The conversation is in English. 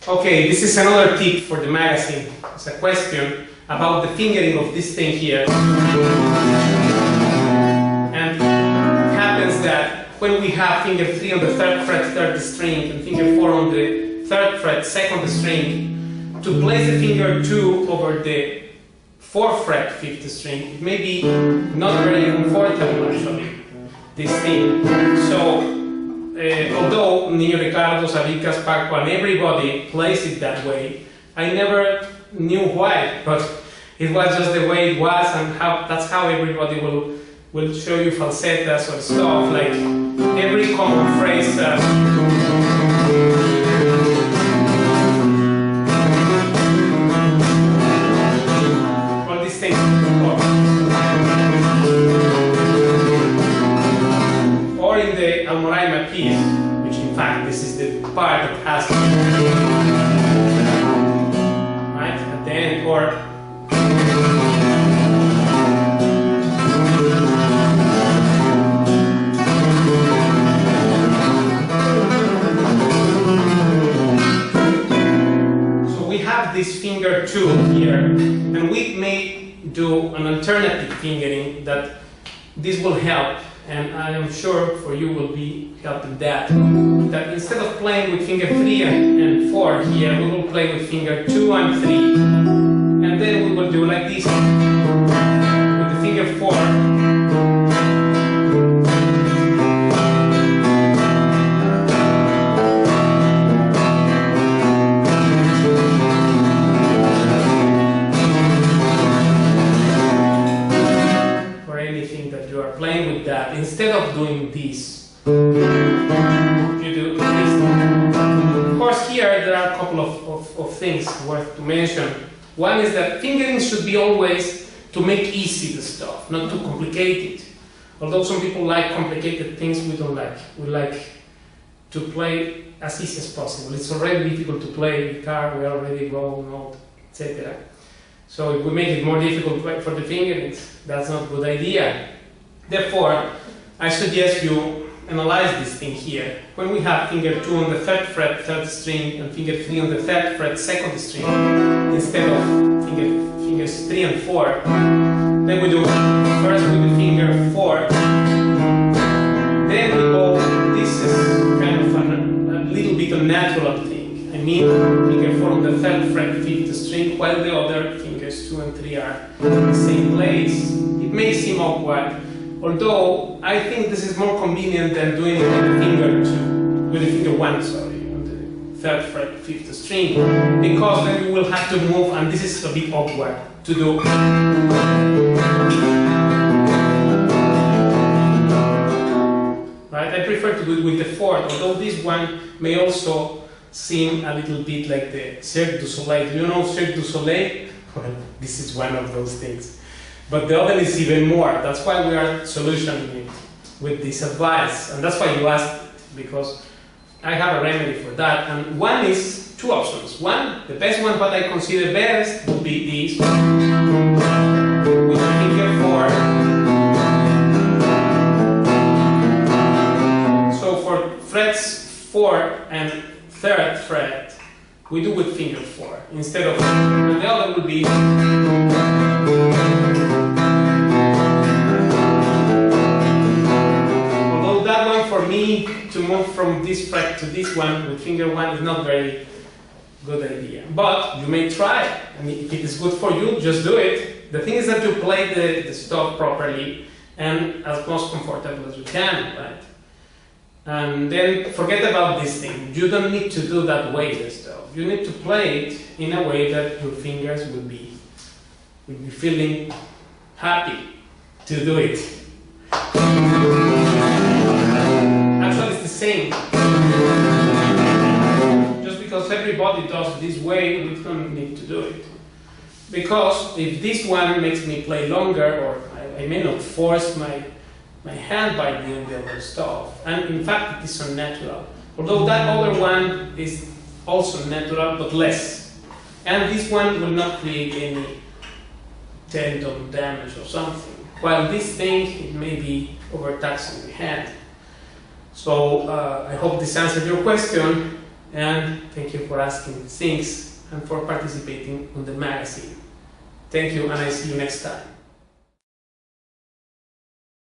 Okay, this is another tip for the magazine. It's a question about the fingering of this thing here. And it happens that when we have finger 3 on the 3rd fret 3rd string and finger 4 on the 3rd fret 2nd string, to place the finger 2 over the 4th fret 5th string, it may be not very comfortable actually, this thing. So, although Niño Ricardo, Sabicas, Paco, and everybody plays it that way, I never knew why, but it was just the way it was, and that's how everybody will show you falsettas or stuff, like every common phrase. All these things. Or in the Almoraima piece, which in fact this is the part that has right at the end, or so we have this finger 2 here, and we may do an alternative fingering that this will help. And I am sure for you will be helping that instead of playing with finger 3 and 4 here, we will play with finger 2 and 3. And then we will do like this with the finger 4. Playing with that, instead of doing this, you do this. Of course, here there are a couple of things worth to mention. One is that fingering should be always to make easy the stuff, not to complicate it. Although some people like complicated things, we don't like. We like to play as easy as possible. It's already difficult to play guitar, we already grown old, etc. So if we make it more difficult for the fingerings, that's not a good idea. Therefore, I suggest you analyze this thing here. When we have finger 2 on the 3rd fret 3rd string and finger 3 on the 3rd fret 2nd string, instead of fingers 3 and 4, then we do first with the finger 4, then we go, this is kind of a little bit unnatural thing. I mean, finger 4 on the 3rd fret 5th string, while the other fingers 2 and 3 are in the same place. It may seem awkward, although I think this is more convenient than doing it with the finger 2, with the finger 1, sorry, on the 3rd fret 5th string, because then you will have to move, and this is a bit awkward to do. Right? I prefer to do it with the 4th, although this one may also seem a little bit like the Cirque du Soleil. Do you know Cirque du Soleil? Well, this is one of those things. But the other is even more. That's why we are solutioning it with this advice. And that's why you asked it, because I have a remedy for that. And one is 2 options. One, the best one, what I consider best, would be this, with the finger 4. So for frets 4 and 3rd fret, we do with finger 4 instead of, and the other would be, for me to move from this fret to this one with finger 1 is not very good idea. But you may try. I mean, if it is good for you, just do it. The thing is that you play the stuff properly and as most comfortable as you can, right? And then forget about this thing. You don't need to do that way the stuff. You need to play it in a way that your fingers will be feeling happy to do it. Actually, it's the same. Just because everybody does this way, we don't need to do it. Because if this one makes me play longer, or I may not force my hand by doing the other stuff. And in fact, it is unnatural. Although that other one is also natural, but less. And this one will not create any tendon damage or something. While this thing, it may be overtaxing the hand. So I hope this answered your question. and thank you for asking things and for participating on the magazine. Thank you, and I see you next time.